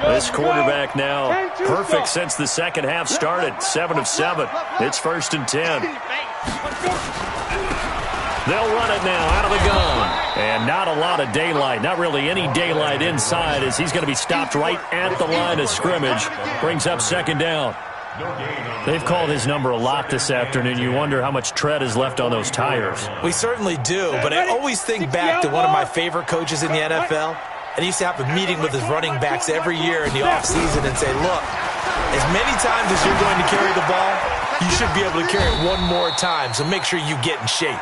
This quarterback now perfect since the second half started, 7 of 7. It's 1st and 10. They'll run it now out of the gun. And not a lot of daylight, not really any daylight inside as he's going to be stopped right at the line of scrimmage. Brings up 2nd down. They've called his number a lot this afternoon. You wonder how much tread is left on those tires. We certainly do, but I always think back to one of my favorite coaches in the NFL. And he used to have a meeting with his running backs every year in the offseason and say, look, as many times as you're going to carry the ball, you should be able to carry it one more time, so make sure you get in shape.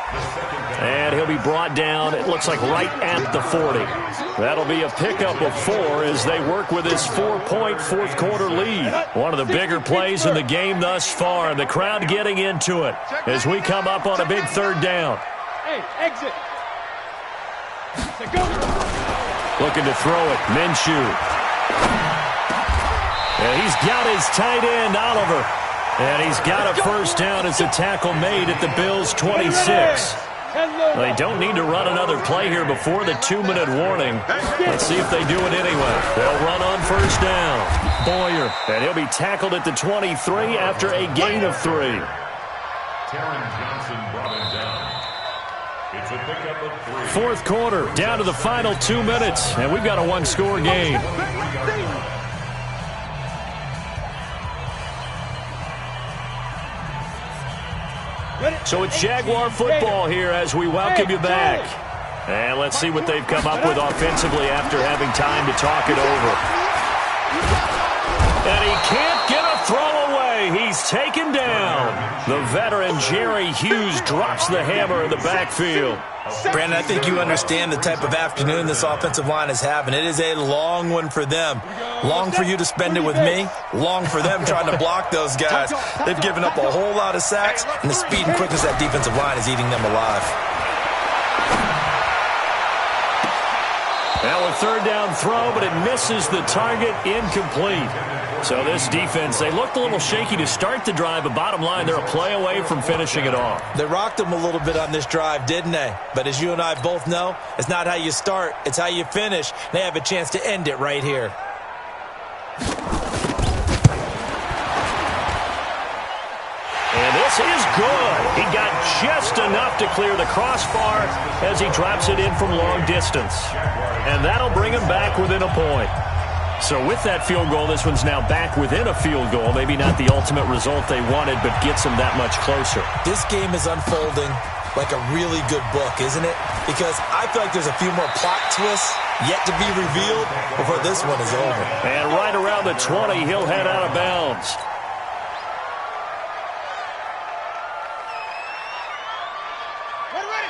And he'll be brought down, it looks like right at the 40. That'll be a pickup of 4 as they work with his 4-point fourth-quarter lead. One of the bigger plays in the game thus far. The crowd getting into it as we come up on a big 3rd down. Hey, exit. Go. Looking to throw it, Minshew. And he's got his tight end, Oliver. And he's got a first down as a tackle made at the Bills' 26. They don't need to run another play here before the 2-minute warning. Let's see if they do it anyway. They'll run on first down. Boyer, and he'll be tackled at the 23 after a gain of 3. Taron Johnson brought him down. It's a pickup of 3. 4th quarter, down to the final 2 minutes, and we've got a 1-score game. So it's Jaguar football here as we welcome you back. And let's see what they've come up with offensively after having time to talk it over. And he can't get a throw away. He's taken down. The veteran Jerry Hughes drops the hammer in the backfield. Brandon, I think you understand the type of afternoon this offensive line is having. It is a long one for them. Long for you to spend it with me. Long for them trying to block those guys. They've given up a whole lot of sacks, and the speed and quickness of that defensive line is eating them alive. Now a 3rd down throw, but it misses the target, incomplete. So this defense, they looked a little shaky to start the drive, but bottom line, they're a play away from finishing it off. They rocked them a little bit on this drive, didn't they? But as you and I both know, it's not how you start, it's how you finish. They have a chance to end it right here. And this is good. He got just enough to clear the crossbar as he drops it in from long distance. And that'll bring him back within a point. So with that field goal, this one's now back within a field goal. Maybe not the ultimate result they wanted, but gets them that much closer. This game is unfolding like a really good book, isn't it? Because I feel like there's a few more plot twists yet to be revealed before this one is over. And right around the 20, he'll head out of bounds.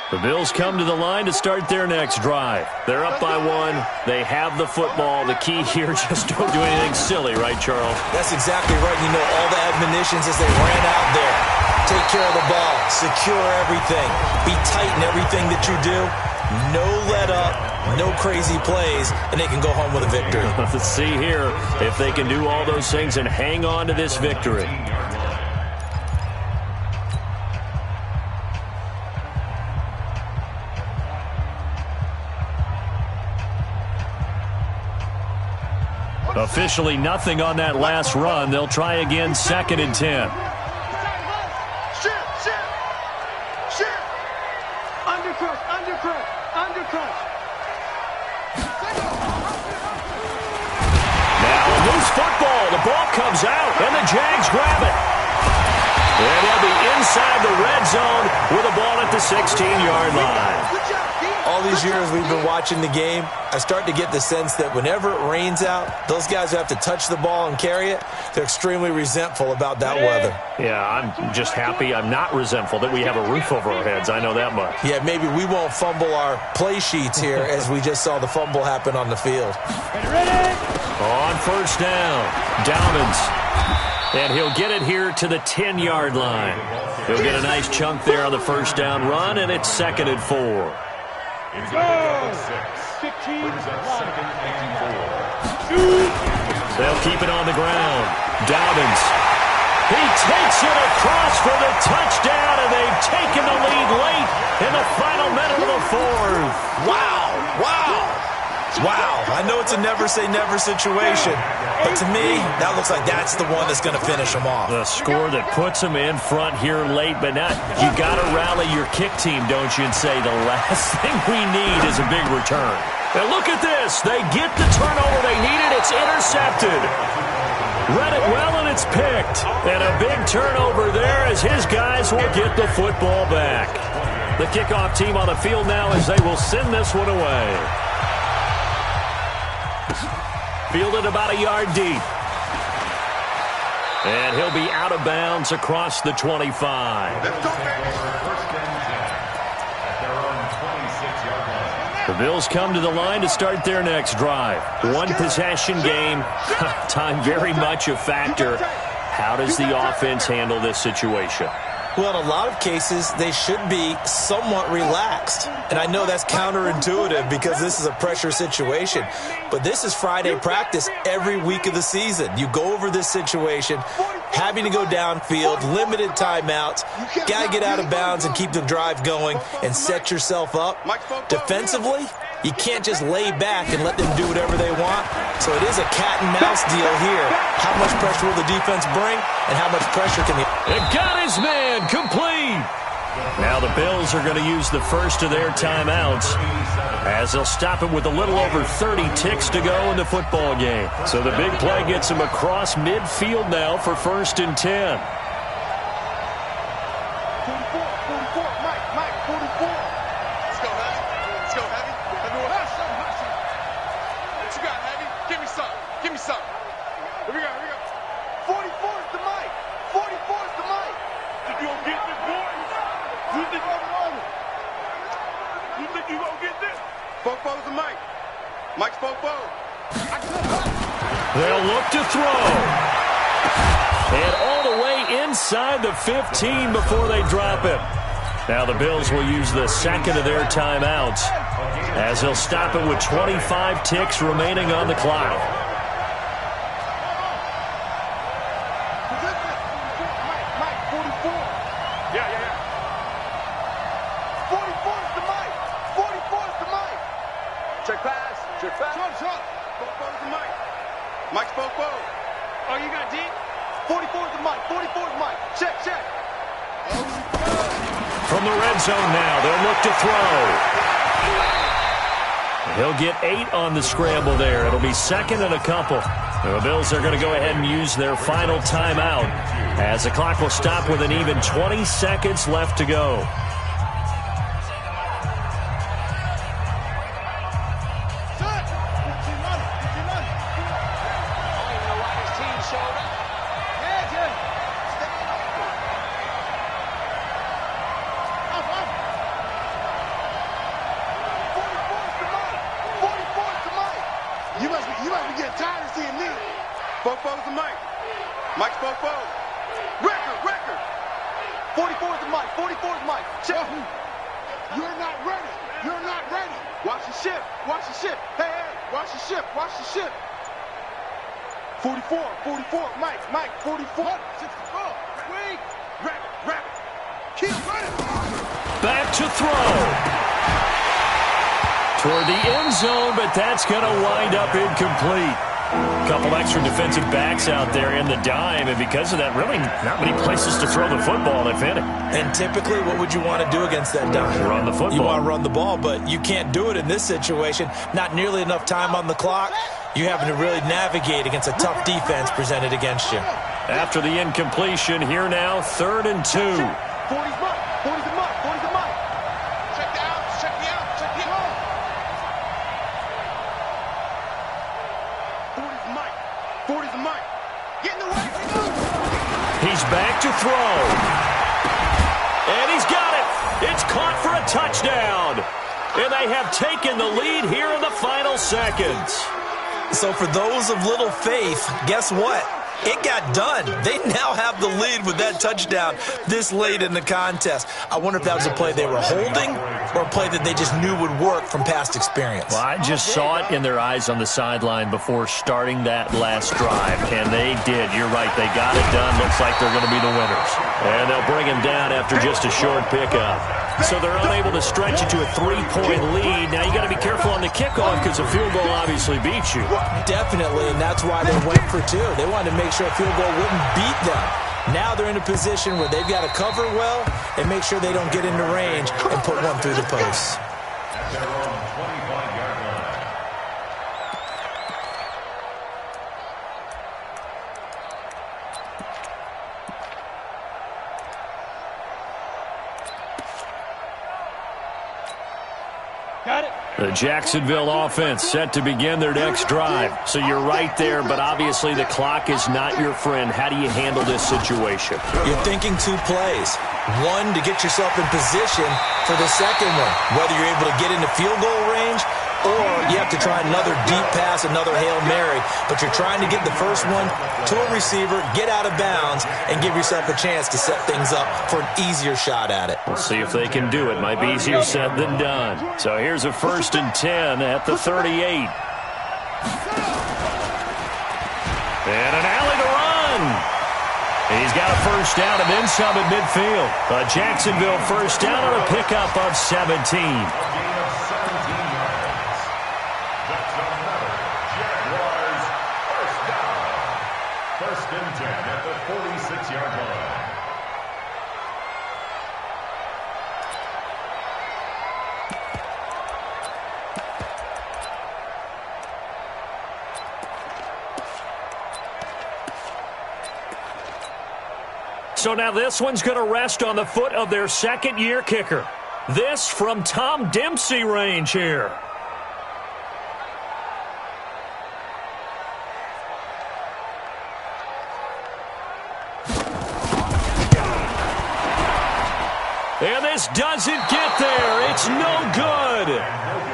The Bills come to the line to start their next drive. They're up by 1. They have the football. The key here, just don't do anything silly, right, Charles? That's exactly right. You know, all the admonitions as they ran out there. Take care of the ball. Secure everything. Be tight in everything that you do. No let up. No crazy plays. And they can go home with a victory. Let's see here if they can do all those things and hang on to this victory. Officially nothing on that last run. They'll try again, 2nd and 10. Shoot! Undercrush! Now a loose football. The ball comes out, and the Jags grab it. And they'll be inside the red zone with a ball at the 16-yard line. All these years we've been watching the game, I start to get the sense that whenever it rains out, those guys who have to touch the ball and carry it, they're extremely resentful about that weather. Yeah, I'm just happy I'm not resentful that we have a roof over our heads. I know that much. Yeah, maybe we won't fumble our play sheets here as we just saw the fumble happen on the field. On first down, Downins. And he'll get it here to the 10-yard line. He'll get a nice chunk there on the first down run, and it's 2nd and 4. It's a 15. They'll keep it on the ground. Downins. He takes it across for the touchdown, and they've taken the lead late in the final minute of the 4th. Wow. I know it's a never-say-never situation, but to me, that looks like that's the one that's going to finish them off. The score that puts them in front here late, but now you got to rally your kick team, don't you, and say the last thing we need is a big return. And look at this. They get the turnover they needed. It's intercepted. Read it well, and it's picked. And a big turnover there as his guys will get the football back. The kickoff team on the field now as they will send this one away. Fielded about a yard deep. And he'll be out of bounds across the 25. Let's go, baby. The Bills come to the line to start their next drive. One possession game. Time very much a factor. How does the offense handle this situation? Well, in a lot of cases, they should be somewhat relaxed. And I know that's counterintuitive because this is a pressure situation. But this is Friday practice every week of the season. You go over this situation, having to go downfield, limited timeouts, got to get out of bounds and keep the drive going and set yourself up. Defensively, you can't just lay back and let them do whatever they want. So it is a cat and mouse deal here. How much pressure will the defense bring and how much pressure can the... It got his man complete. Now the Bills are going to use the first of their timeouts as they'll stop it with a little over 30 ticks to go in the football game. So the big play gets them across midfield now for 1st and 10. 44, Mike, 44. Let's go, Heavy. Everyone. What you got, Heavy? Give me some. Here we go. 44 is the Mike. 44 is the Mike. Think you gonna get this, boys? You think you gonna get this? Fofo's the Mike. Mike's Fofo. They'll look to throw. And all the way inside the 15 before they drop it. Now the Bills will use the second of their timeouts as they'll stop it with 25 ticks remaining on the clock. Mike, 44. Yeah. 44 is the Mike. 44 is the Mike. Check pass. Shot. Fofo's the Mike. Mike's Fofo. Oh, you got deep? 44 is the Mike. 44 is Mike. Check. From the red zone now, they'll look to throw. He'll get 8 on the scramble there. It'll be second and a couple. The Bills are going to go ahead and use their final timeout as the clock will stop with an even 20 seconds left to go. Back to throw. Toward the end zone, but that's going to wind up incomplete. A couple extra defensive backs out there in the dime, and because of that, really not many places to throw the football, if any. And typically, what would you want to do against that dime? Run the football. You want to run the ball, but you can't do it in this situation. Not nearly enough time on the clock. You're having to really navigate against a tough defense presented against you. After the incompletion, here now, 3rd and 2. 40's Mike. 40's the Mike. 40's the Mike. Check the out. Check the out. Check the out. 40's the Mike. 40's the Mike. Get in the way. He's back to throw. And he's got it. It's caught for a touchdown. And they have taken the lead here in the final seconds. So for those of little faith, guess what? It got done. They now have the lead with that touchdown this late in the contest. I wonder if that was a play they were holding or a play that they just knew would work from past experience. Well, I just saw it in their eyes on the sideline before starting that last drive, and they did. You're right. They got it done. Looks like they're going to be the winners. And they'll bring him down after just a short pickup. So they're unable to stretch it to a 3-point lead. Now you got to be careful on the kickoff because a field goal obviously beats you. Definitely, and that's why they went for 2. They wanted to make sure a field goal wouldn't beat them. Now they're in a position where they've got to cover well and make sure they don't get into range and put one through the posts. At their own 25-yard line. Got it. The Jacksonville offense set to begin their next drive. So you're right there, but obviously the clock is not your friend. How do you handle this situation? You're thinking 2 plays. One, to get yourself in position for the second one, whether you're able to get into field goal range or you have to try another deep pass, another Hail Mary. But you're trying to get the first one to a receiver, get out of bounds, and give yourself a chance to set things up for an easier shot at it. We'll see if they can do it. Might be easier said than done. So here's a 1st and 10 at the 38. And an alley to run. He's got a first down and then some at midfield. A Jacksonville first down on a pickup of 17. A gain of 17 yards. That's another Jaguars first down. 1st and 10 at the 46-yard line. So now this one's going to rest on the foot of their second-year kicker. This from Tom Dempsey range here. And this doesn't get there. It's no good.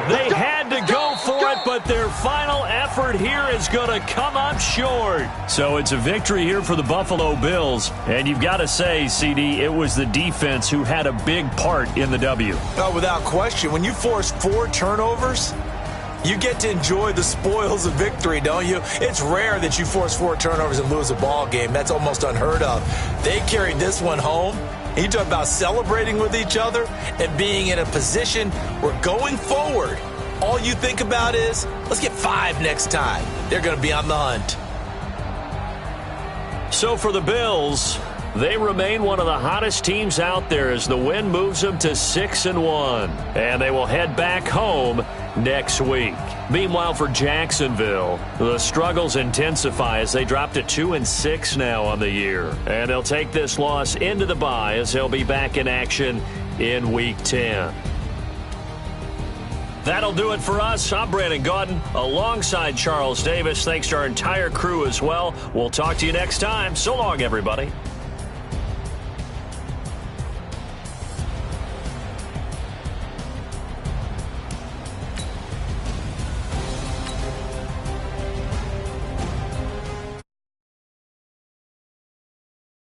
They had to go for it, but their final effort here is going to come up short. So it's a victory here for the Buffalo Bills. And you've got to say, CD, it was the defense who had a big part in the W. Oh, without question. When you force 4 turnovers, you get to enjoy the spoils of victory, don't you? It's rare that you force 4 turnovers and lose a ball game. That's almost unheard of. They carried this one home. You talk about celebrating with each other and being in a position where going forward, all you think about is, let's get 5 next time. They're going to be on the hunt. So for the Bills, they remain one of the hottest teams out there as the win moves them to 6-1. And they will head back home next week. Meanwhile, for Jacksonville, the struggles intensify as they drop to 2-6 now on the year. And they'll take this loss into the bye as they'll be back in action in Week 10. That'll do it for us. I'm Brandon Gaudin alongside Charles Davis. Thanks to our entire crew as well. We'll talk to you next time. So long, everybody.